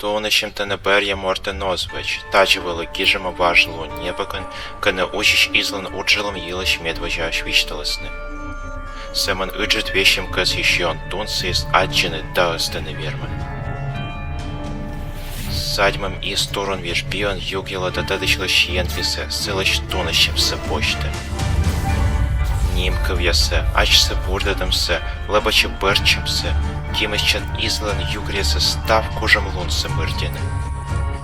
Тонищем та непер'я морте noзвич, таче великіжемо важло небекон, кане учиш излан уджелом елощ медвежа швичталосны. Семен ыджет вещим кэс еще он тунцы из аджины даостаны вермы. Садьмом и сторон вешбион югела додадычло щиентлисе, селощ тонищем се почте. Німкав ясе, ачсе бурдадамсе, лебаче берчемсе, кимищен излан югрісе став кожем лунсе мирдіне.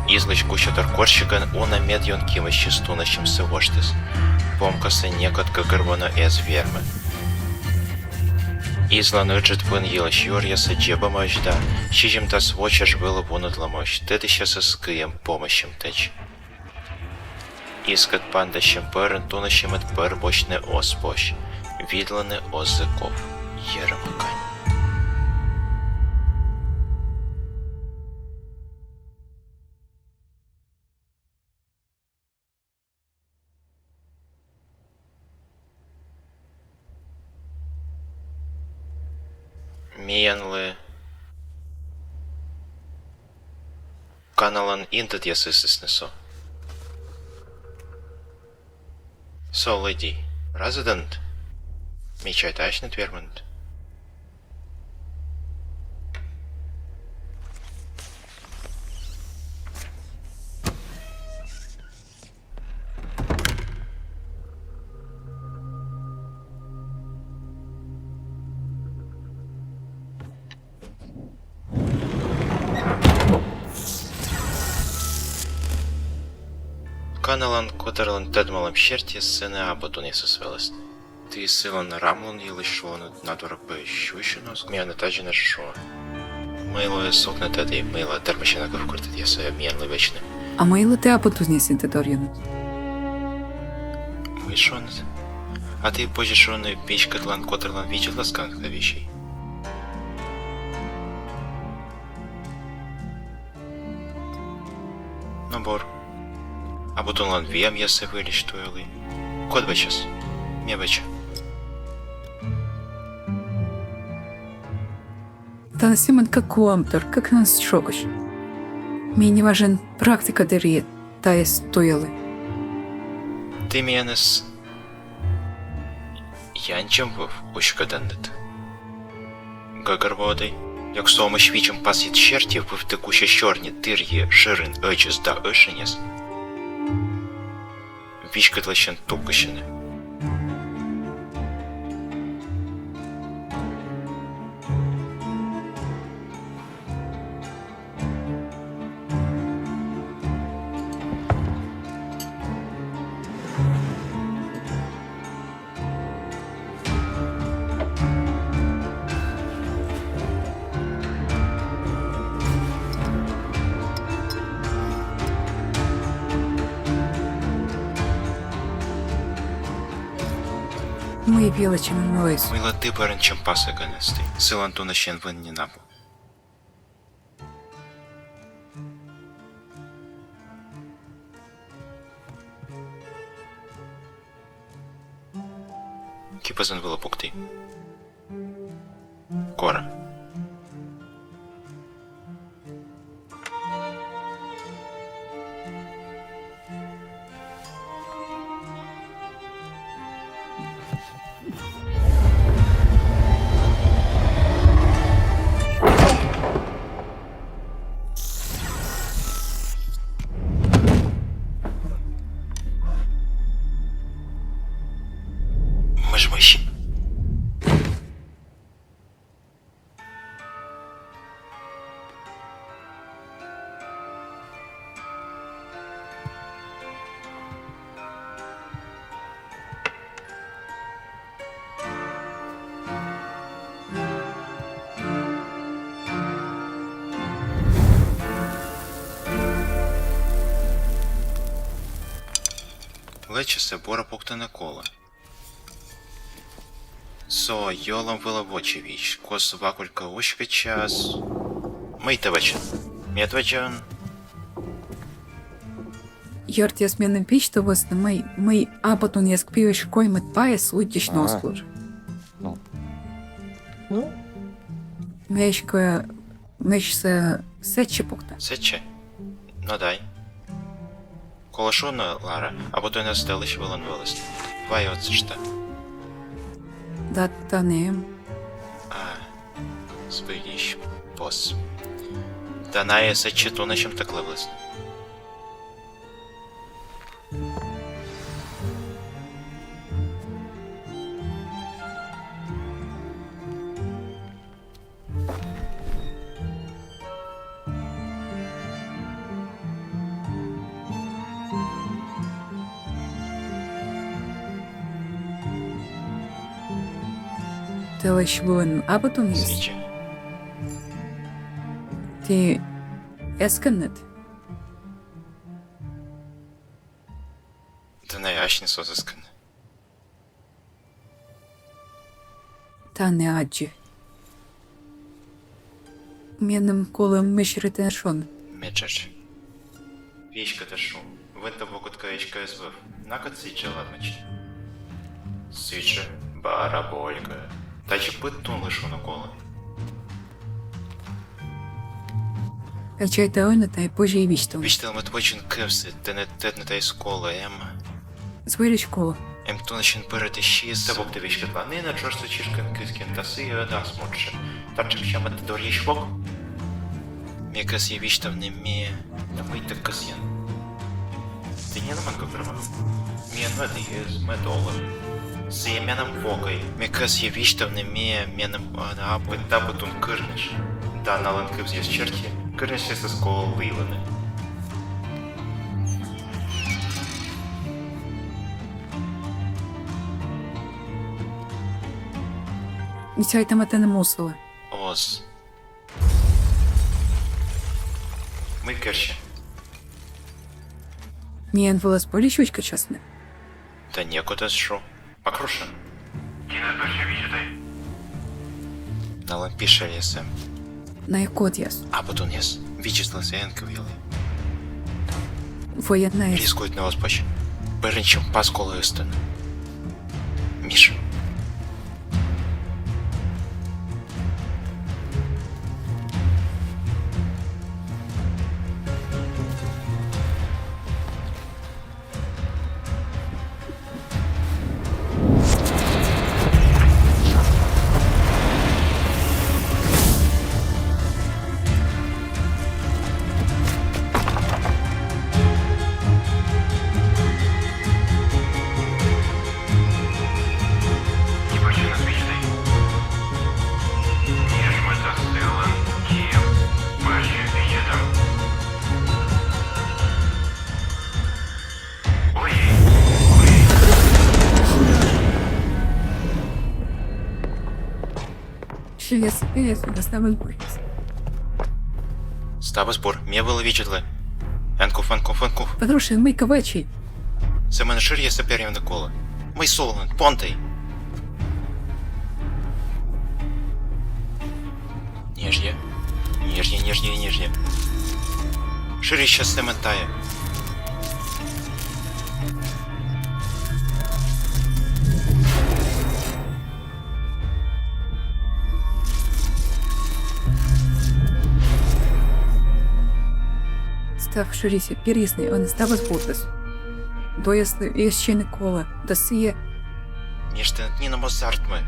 Излич кучатор корщикан уна медйон кимище стунащемсе воштес, помкасе некотка гервона ез верме. Излан ыджет вын елаш юрьясе джеба мажда, щижем тас вочаш было вунут ламощ, тедыщасе скием помощем теч. Искат пандащем перен тунащем от пер бочне оспощ, відлане оззиков, єремакань. Міянли каналан інтет ясисиснесо. So, lady, resident, мечай тачнет вермонт. Каналан котерлан тедмалам щерті сине абатун ясисвелесне. Ти силан рамлун їлишлону надвора пещущено, зміяне тажі на шо. Мило є сукне теді, мила термощена ковкуртит ясе м'янли вечне. А мило те апотузні синтеторіну. Мишонет. А ти пожішоний пічкатлан котерлан вічит ласканг на віщей. Набор. Абутунлан віям ясе виліштуєли. Код вечес. Мє вече. Та насиман как уамтор, как нас шокош. Мені не важен практика дерє, та є стояли. Ти м'янес... Янчем вов ушкадандит. Гагарводий. Як сома швічем пасіт щертів, вив текуще чорні тир'є ширин очіс да ошеняс. Вічкатлащен тукащене. Ми білочами мились. Мила ти перен чим пасе ганести. Силан ту нащен винні набу. Кіпазан вилопукти. Кора. Мишмиші. Лечесе бора поктане коло. Со йолом виловочевіч, кос вакулька ушка час. Мийте вечен. Медведжан. Йорт ясмінним піч, то власне ми апотун яскпівиш коймет пає суйтічно осклуж. Ну, Мешка, мешся Сечіпукта. Сече? Ну дай. Колошоно, Лара, або той нас селище виланвалось. Твоє оце ж та. Да танем. Звиліщ, бос. Та нає сече то на чим так левлес. Телешвон абатон єс. Сече. Ти ескенет. Та не аж созискане. Та не аджі. Менем колем мишрите шон. Мечач. Вічка та шум. Винта вокутка ічка звив. Накат січе ладмач. Січе. Бараболька. Та чи питун лишу на коло. Качай та ойна та й пожі й вічтом. Вічтел метвочин кевси, те не тетне та й скола, Звирі школа. Туначин перед іщіз. Та бок ти вічка тланина, чорсу чішкин кискін та сия да смоче. Тарчик ще мати дорі швок. Мікас є вічтав не міє. Та мий так касєн. Ти не наман кокрма. Мієн веди єз, медола. Сия менам вокай. Мікас є вічтав не міє, менам апи та потун кирниш. Да наланки вз'єз черті, кирниш є з коло вийлени. Місяй та мете не мусила. Оз. Ми керші. Мієн волос поліщучка часне. Та некуда що. Покрушен. На лампіше лісем. На якот яс. А потім єс. Вічисла сеянки віли. Воєнна єс. Різкують на оспач. Беренчим пасколою стане. Міша. Що єс, настав зборіс. Става збор. Мє вили вічитли. Енкуф. Подрушин, мий кавечі. Це мене шир є саперів на коло. Мий солон, понтий. Ніжє. Ніжє. Ширі ще сементає. Став ширісі пірісний, он став збутис. Доясли і ще не кола. Да сиє. Ніж ти над Ніном азартми.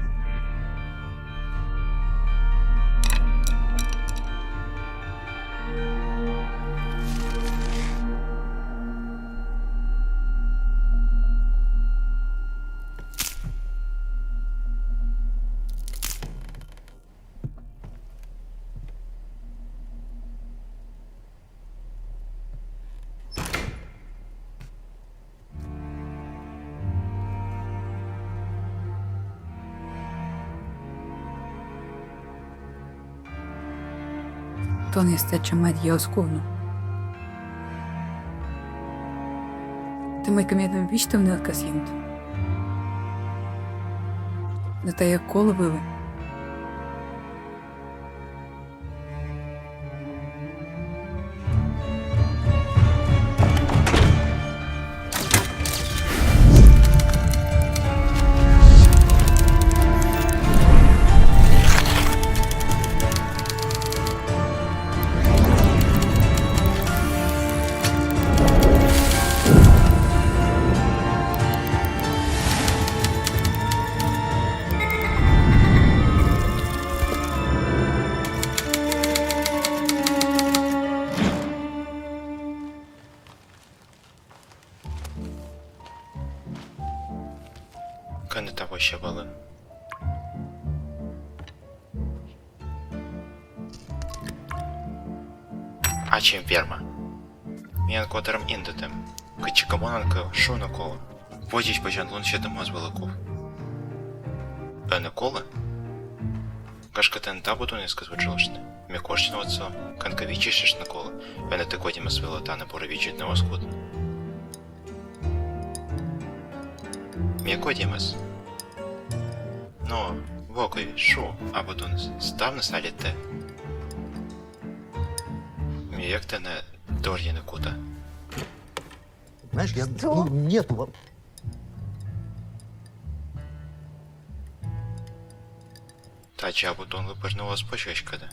То не стече мать яосковну. Ти май кам'ятом вічтом не откасінт. На те як коло вили. А чим вірма? Міян котером індетем. Кичикамонанка шо на коло. Водіч почан лун ще тому з великов. Не коло? Кашкатен табуту не сказвичилошне. Мікошчино оцо. Канкавічі ще ж на коло. Не ти кодіме свило та не поровічить на оскуд. Мікодімес. Ну, вокові, шо, або тунес. Став на салі те. Як ти не дор'єне кута? Знаешь, я... Что? Ну, нету... Та чи або тон випернула з почечкада.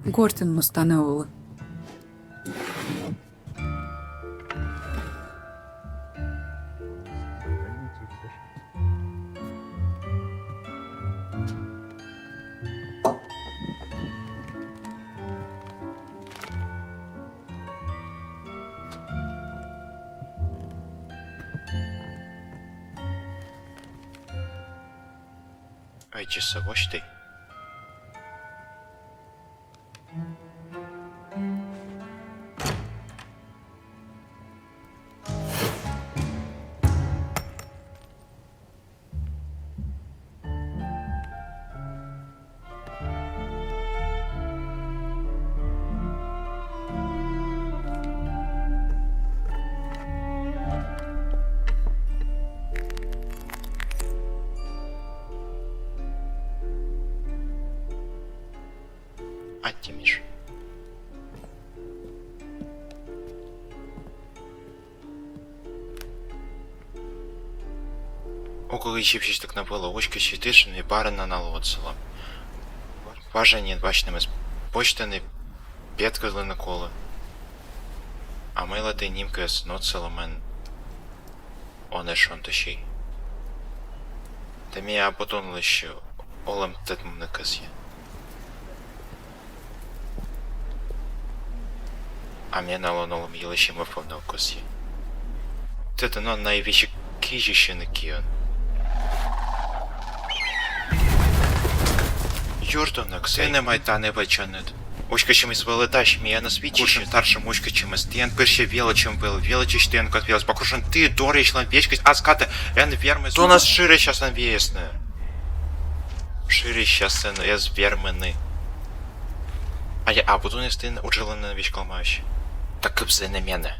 Гортен мустанеола. Ай, чи савоч ти? Аттіміш. Около щось так набило очки щитишин і барина налоцила. Важені бачними почтани п'яткали на коло. А мила ти німка сноцила мен. Оне шон тощий. Та мія потонули, що олем тетмом не касє. А mnie nalonął mile się mową na okosje. To no najwyższy kieży się na kion. Юртонок, сине майтане вечанет. Очка чимось велеташ, мія на світі. Кушем старшим очка чимось. Тien перше величем был. Величиш тien котвелась. Покушен ты, дориш лан вечкась. А скате, ен верми. То нас шире щас ен вєсне. Шире щас ен ез вермени. А я буду нести уджелене вічкалмаєш. Так бзе не мене.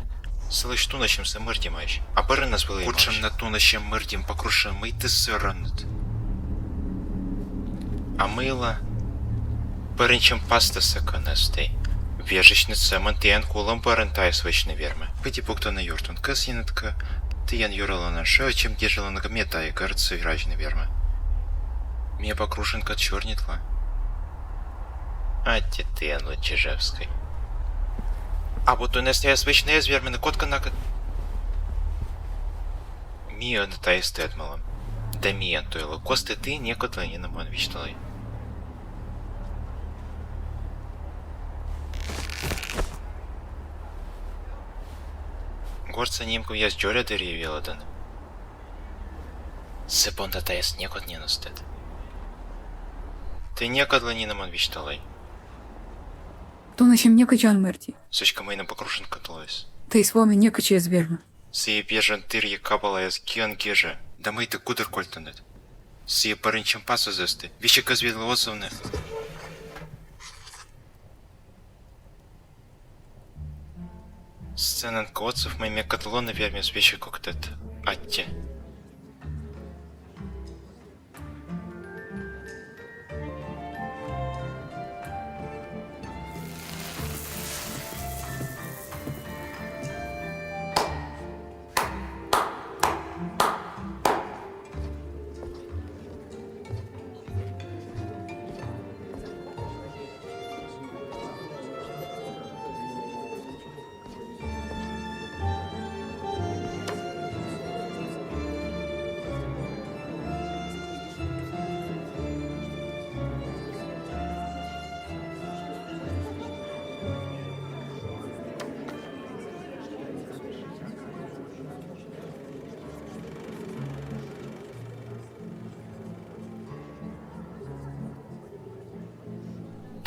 Селиш тунащим се мирді маєш. А бери нас вели маєш. Кучем на тунащим мирдім покрушен мийти сиранет. А мила перенчим паста секонестей. Вежечне цемент тіен кулом перентай свечне верме. Питі пукта на юртун кас єнетка. Тіен юрала на шею, чим діжила на гамета і кажется вражне верме. Мія покрушенка чорнітла. А тітен Чижевський. А бо то не стає свечне звірмене котка на... Мія не та істетмала. Да мія тойло. Кости ти некотла не наман вічталай. Горца німку я з джоря дерев'яла дане. Сепонда та єс некот не настет. Ти некотла не наман вічталай. Тунащим некачан мерті. Сочка мейна покрушен каталась. Та й свомі некаче звірма. Сие бежен тир'є капала ез кіан кеже. Да мейте кудер кольтанет. Сие паренчем пасу зести. Віще казвідла отзовне. Сценен коцев мейме катлона верме свечи коктет. Атте.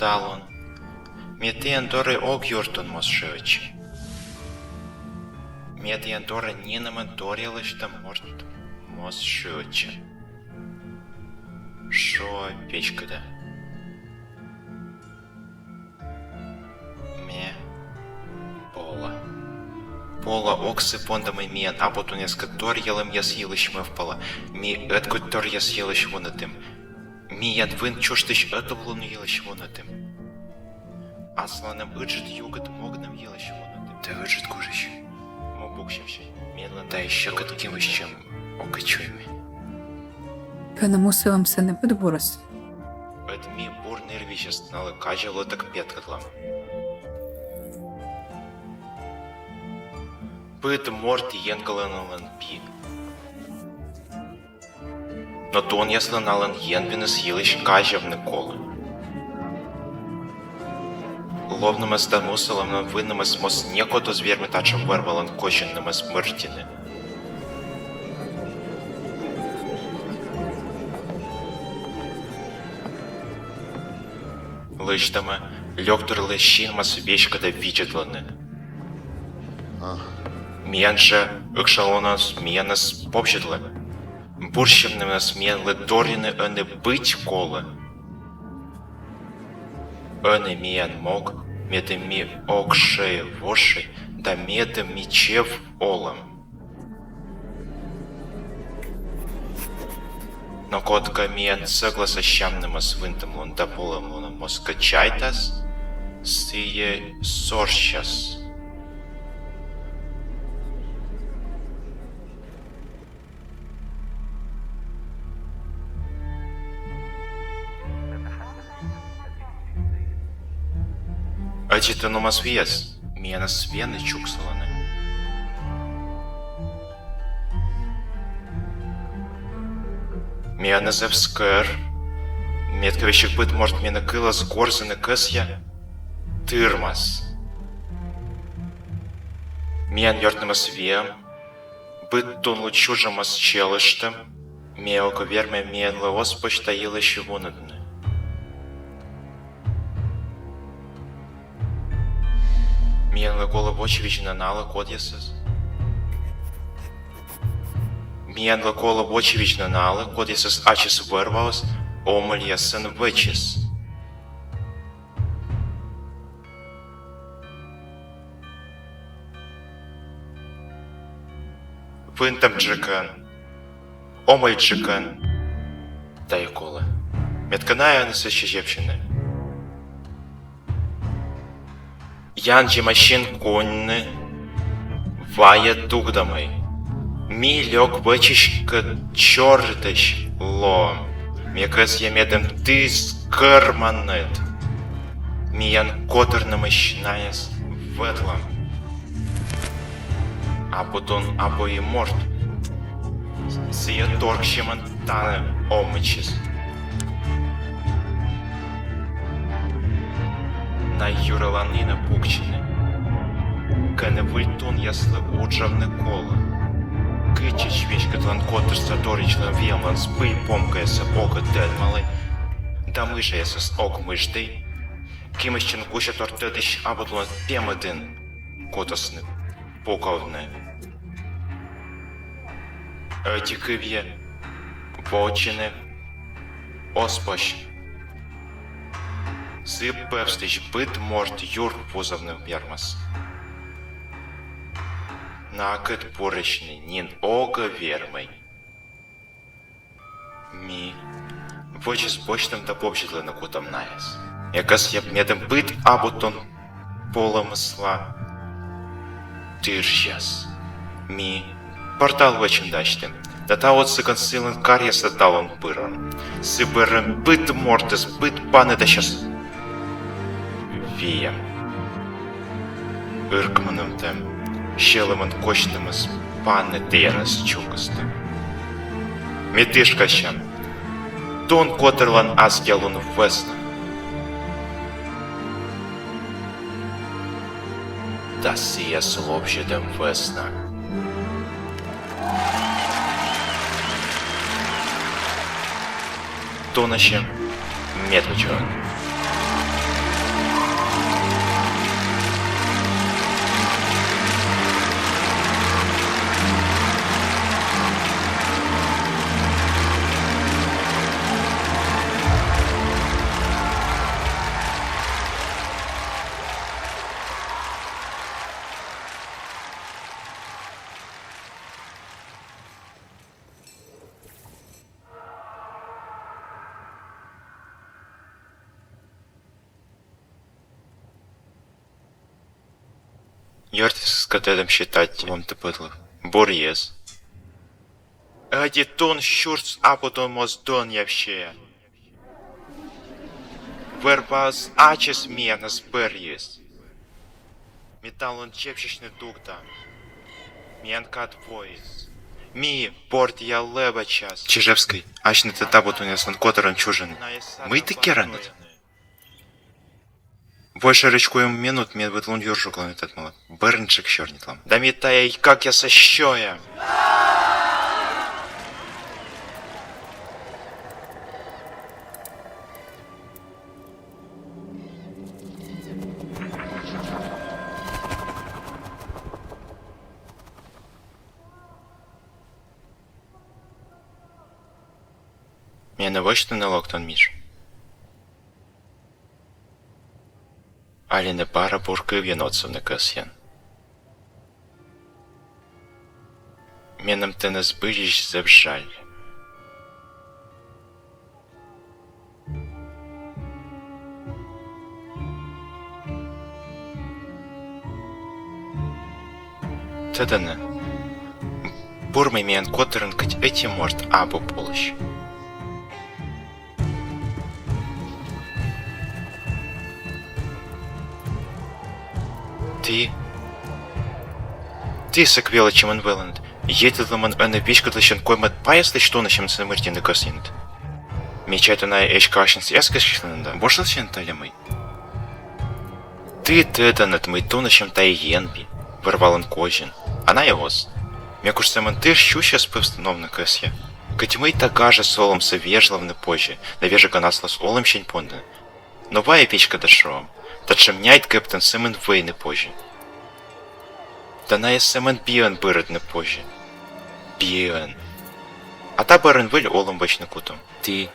talon. Mietien dore ogjurtun mosшевичи. Mietien dore ninamen dorjelishta mort mosшевичи. Шо печкада? Ме пола. Пола оксы пондамай миен аботунеска торjelem яс йылышмы впала. Ми эткут тор яс йылыш вонатым. Ми яд вын чуштыш этовлуну йылыш вонатым. Асланым ыджит югат могным йылыш вонатым. Ты ыджит кужыш. Мо букшевши. Медленно да еще катким ищем окачуйми. Канамусилам се не подборос. Это ми бур нервище знали кажало так петкатлам. Пыт морти енгаланалан пи. Но тон ясланалан енвинес йылыш кажавны колы. Ловным эстамусалам на вынным эсмос некото зверми тача вырвалан коженным эсмыртины. Лыштама, лёктор лещинма свечкада виджетланы. Миянша, ыкшалонас, миянас попжетлы. Бурщемным нас миянлы дорины ыны быть колы. Ыны миян мог, меды ми окшей вошей, да меды мечев олам. Но котка миян цегласа щамным свинтым лунда полым луном москачайтас, сие сорщас. Ачита номас вес, миянас вены чуксаланы. Мияназев скэр, метковищик быт может мена кылас горзаны кысья, тырмас. Миян йортнымас вем, быт тон лучужамас челыштым, меока верме миян лаос почтаилыщи вунадны. Миян лагола вочевич нанала кодьясас. Миян лагола вочевич нанала кодьясас ачис вырвалас, омальясан вычис. Вынтам джекан, омаль джекан, дай кола. Метканая на сащежевщины. Янджи машин конны, вая дугдамай. Ми лёг вычищка чёртыш лом. Мекас я медом ты скарманет. Миян которно мощнаяс ветлом. А потом обои морт. Сия торгщеман таны омычис. На юраланина пукчины. Кане вультун яслы уджавны кола. Кычич вещка тланкотыр саторичлан вемлан спыль помкаяса ока дельмалай. Да мыжаясас ок мыждый. Кимыщен гуща тортедыш абутлан пемыдын. Котасны поковны. Эти кывье. Вочины. Оспощ. Сып пепстич быт морт юр пузовным вермас. Накыт порычный нин ога вермой. Ми. Вочис почтам да попчитлы на кутам наяс. Якас я медом быт абутон поломысла. Тыржяс. Ми. Портал вочим дачтым. Да та вот сыкан сылын карьяса талон пырон. Сыбырын быт мортес быт паны да щас. Вием. Ыркманым тем. Щелымын кочнымыз паны тейрас чукысты. Метышкащам. Тон котырлан азгелун весна. Да сия слобжедем весна. Тонащем метвичон. Йортис скатедем считать вам тепитлив. Бор'єс. Адітон щурц апотон моздон явще. Вербаз ачес менас бер'єс. Металлон чепчичне дукта. Міанкат воїс. Мі, порт я леба час. Чижевський, ач не те табутун ясен котором чужин. Ми ти керанет. Больше речкуем минут, мне вытлун юржу клонит отмыла. Бернчик чернитлам. Да метая, как я сощоя. Мне на вочту на локтон, Миш. Али не пара буркив єноцовне касьян. Менем те не збиліш зевжаль. Тедане. Бурмай мен которен кать эти морт або полощ. Ти секвела чемен велент. Єтилеман ене вічкатлищен коймет паяслищ тонащем смертіне косінт. Мечайте на ешкашенс ескашленда. Бошлащен талямий. Ти теданет мий тонащем та єнбі. Вервален кожен. Она йогос. Мякуш семен ти щуща спивстановна кесya. Катьмий та гаже солом се вежлавне позже. Навеже канаслас олем щень понде. Новая печка дашом. Та чемняйт кептен семен вейне позже. Та на семен біен бирет не позже. Біен. А та барен виль олом бачне кутом. Ти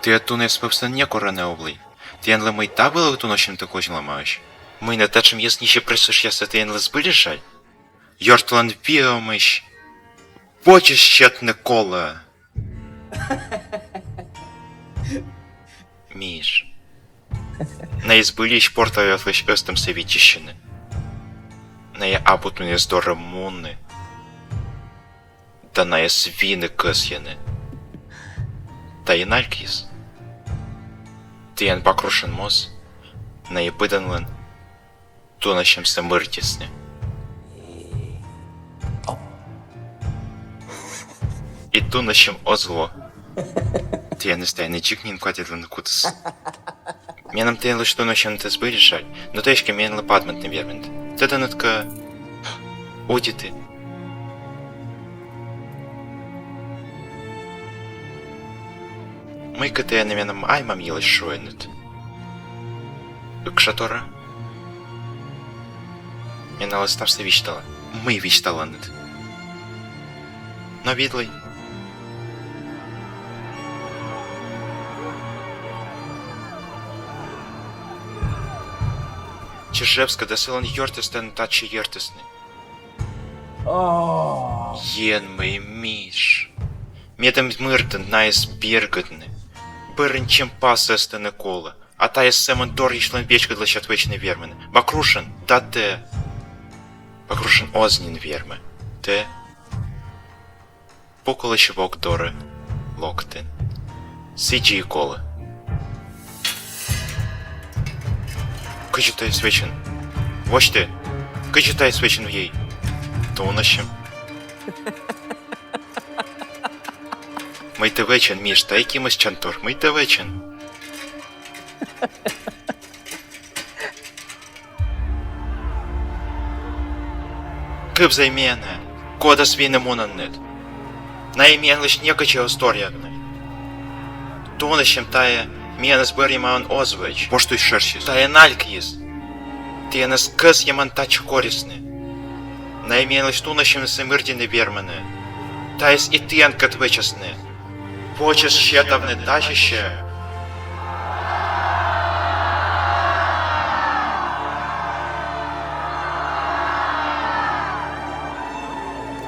ату не спився некора не облий. Ти янле мий та вили ту ночем ти кожен ламаєш. Ми не та чим ясніше присуш ясе ти янле збилі жаль. Йортлан віомиш. Поче щетне коле. Міш. Не збиліш портаю отлиш остем севітіщини. Не абутну не здоре мунни. Та не свіни кис'яни. Та й налькіс. Ти ян покрушен моз. Не биденлен. То на чим се миртісне. І то на чим озло. Ти я не стай, не чікнін кладідлен кутис. Менам ти лиш то на чим ти збилі жаль, но тешки мен лопатмент не вірмент. Та нутка... Одіти. Ми кате не менам аймам їлась шоєнет. Кшатора? Мена листався вічтала. Ми вічтала нет. Но відлий. Чижевська да силан йортистен та чи єртисни. Єн мій міш. Медем миртен наєс біргатни. Бирен чим пас естене коле. А та єс семен дор їшлен печка для щатвичне вірмене. Бакрушен, та те. Бакрушен ознін вірме. Те. Поколе щевок доре. Локтин. Сиджі і коле. Кичутай свечен. Вось ти. Кичутай свечен в їй. Тонащем. Мийте вечен, Міш, та якимось чантор. Мийте вечен. Кип займене. Кода свіне монанет. Наймен лиш некаче осторядне. Тонащем тає мене збер яман озвич. Поштуй шершіс. Тає налькіс. Ти не скис яман тач корисне. Наймен лиш тонащем семирдіне вірмене. Таєс і тенкат вичасне. Почес ще давне тачище.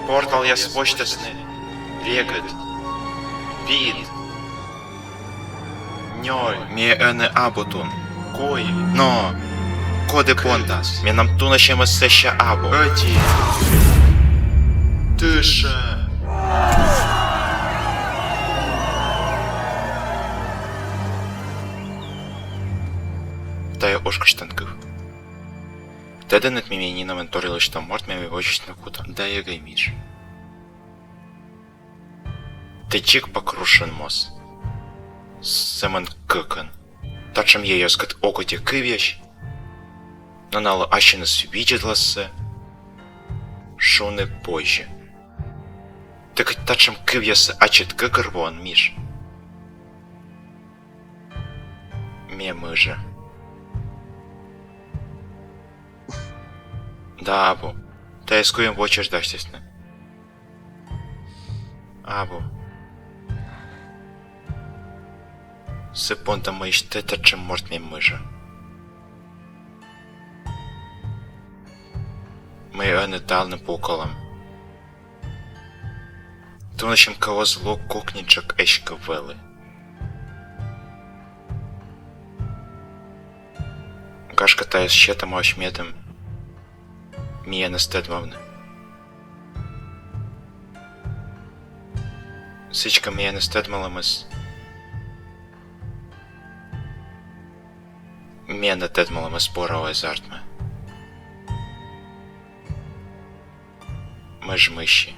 Портал я спочтесне. Регат. Вид. Ньоль. Ме эне абутун. Кой. Но. коди понтас. Мінам тунащем все ще або. Еті. Тише. Та я ошка штанкив. Теде над мімініном менторили, що морт мімі вочись на кута. Да я гайміш. Течик покрушен мос. Семен кыкен. Тачем я яскат окоті кив'ящ. Нанало аще не свідчилося. Шо не позже. Так тачем кив'яся ачет кикер вон між. Ме мыжа. Да, або. Та ескуєм в очі ждащось не. Або. Секунда ми ще та чим морт мій мижа. Ми не дал не поколам. То нашим кого зло кокнічок ешка вели. Кашка та з щетом ошмєтом. Мія не стедмавне. Сичка мія не стедмалимось. Мія не тедмалимось спорова з артми. Ми ж миші.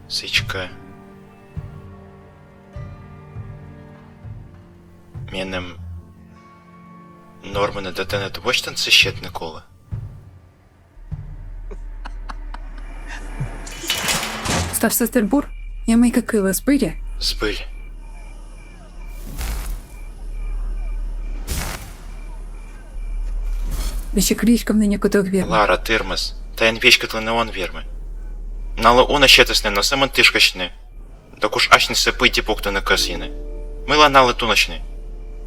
Сичка. Мінем норми не дати не точно це щит ніколи. Став сестербур, я мейка кила збиря. Збиль. Ще крічка в нині коток вірма. Лара, тирмас. Та ін вічка тли не он вірми. Нало она щетисне, но самон тишкачне. Так уж аж не сипиті пукто на казіни. Мила нали туночне.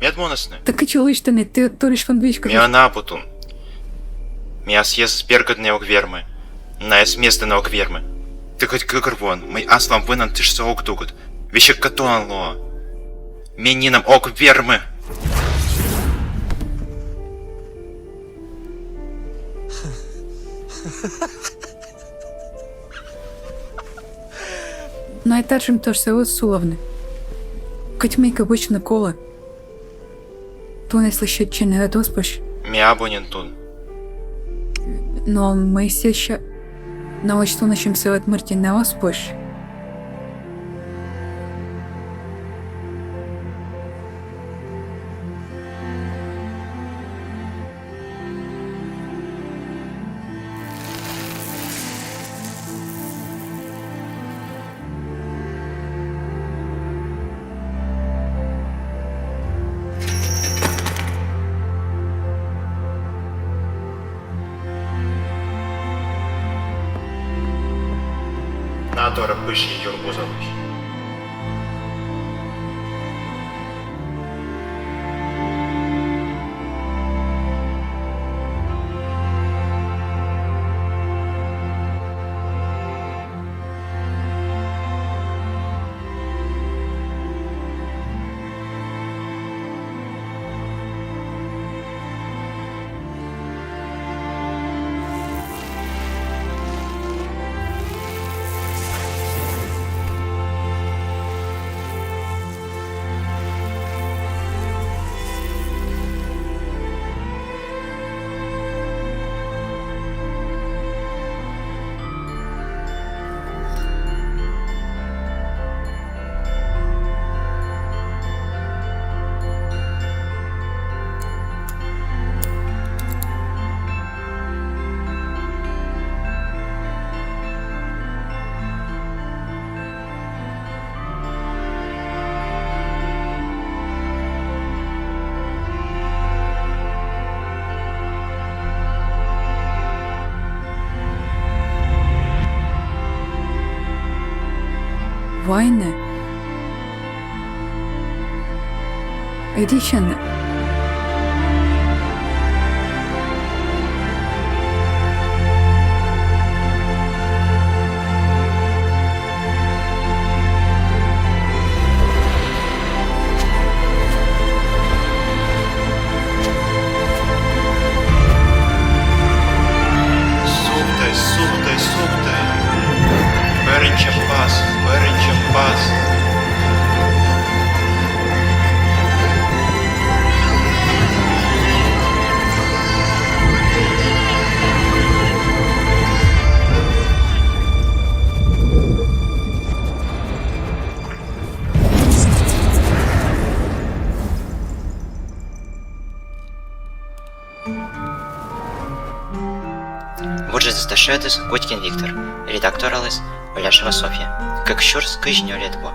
М'ядмонасне. Так і чолиш ти не, ти ториш фан вічка. Міана путун. Міас єс збергадне огвірми. Наес місце на огвірми. Ти хоть кикр вон, мій аслам винен ти ж соок дугут. Віще катуан лоа. Мінінам огвірми. Найтаршим тож село суловне. Коть мейка вична кола. То не слышит чи не доспаш. Міабонін тун. Но ми все ще наочту нашим селет мирті не оспаш. Натора пишні юрбу залиш. Вайне. Edition. Шедес Котькин Виктор, редактор Алис, Беляшева Софья, как щур с Кыжнё Летво.